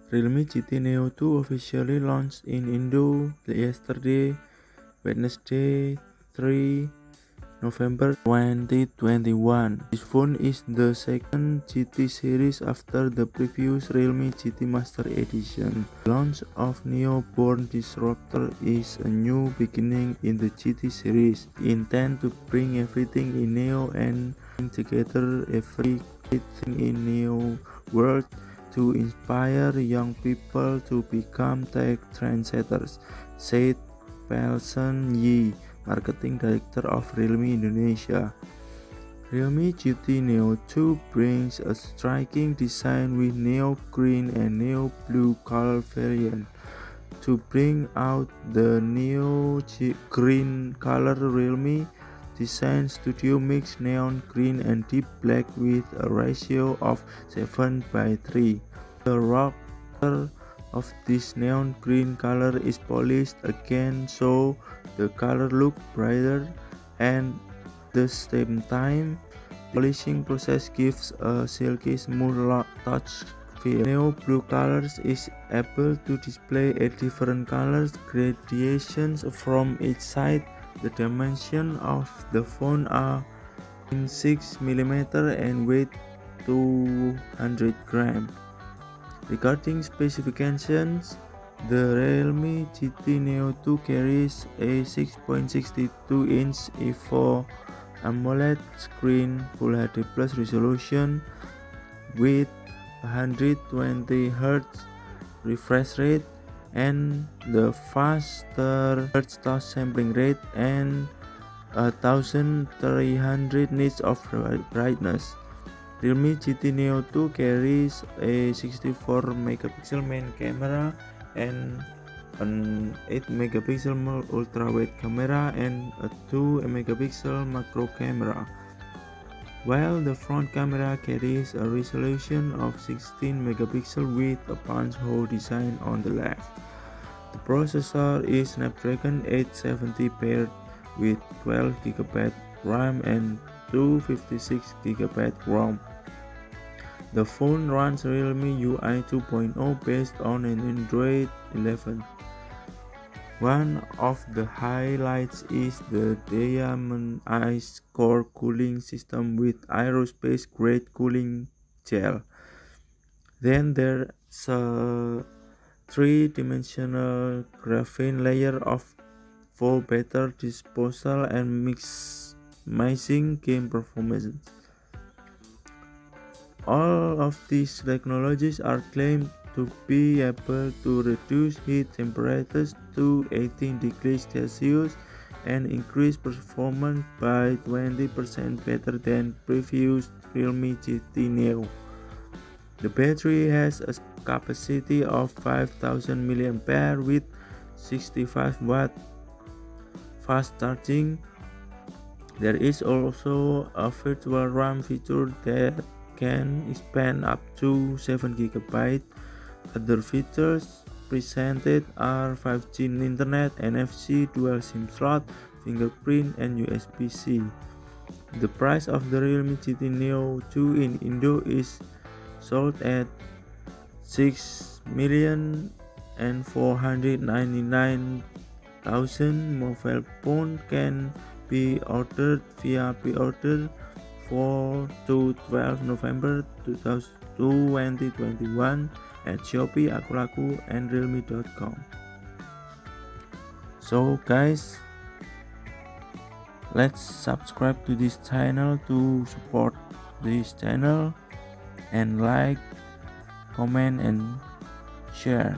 Realme GT Neo 2 officially launched in Indo yesterday, Wednesday, 3 November 2021. This phone is the second GT series after the previous Realme GT Master Edition. The launch of Neo-born disruptor is a new beginning in the GT series, intended to bring everything in Neo and bring together everything in Neo world to inspire young people to become tech trendsetters, said Pelson Yi, Marketing Director of Realme Indonesia. Realme GT Neo 2 brings a striking design with Neo Green and Neo Blue color variant. To bring out the Neo Green color, Realme Design Studio mixed neon green and deep black with a ratio of 7:3. The rocker of this neon green color is polished again so the color looks brighter, and at the same time the polishing process gives a silky smooth touch feel. Neo blue colors is able to display 8 different colors gradations from each side. The dimensions of the phone are in 6mm and weight 200 grams. Regarding specifications, the Realme GT Neo 2 carries a 6.62-inch E4 AMOLED screen, Full HD Plus resolution with 120Hz refresh rate and the faster Hz touch sampling rate and 1300 nits of brightness. Realme GT Neo 2 carries a 64 megapixel main camera and an 8 megapixel ultra wide camera and a 2 megapixel macro camera, while the front camera carries a resolution of 16 megapixels with a punch hole design on the left. The processor is Snapdragon 870 paired with 12GB RAM and 256GB ROM. The phone runs Realme UI 2.0 based on an Android 11. One of the highlights is the diamond-ized core cooling system with aerospace-grade cooling gel. Then there's a three-dimensional graphene layer for better disposal and maximizing game performance. All of these technologies are claimed to be able to reduce heat temperatures to 18 degrees Celsius and increase performance by 20% better than previous Realme GT Neo. The battery has a capacity of 5000 mAh with 65W fast charging. There is also a virtual RAM feature that can expand up to 7GB. Other features presented are 5G internet, NFC, dual SIM slot, fingerprint, and USB-C. The price of the Realme GT Neo 2 in Indo is sold at 6,499,000. Mobile phone can be ordered via pre-order 4 to 12 November 2021 at Shopee, iqoo, and realme.com. So guys, let's subscribe to this channel to support this channel, and like, comment, and share.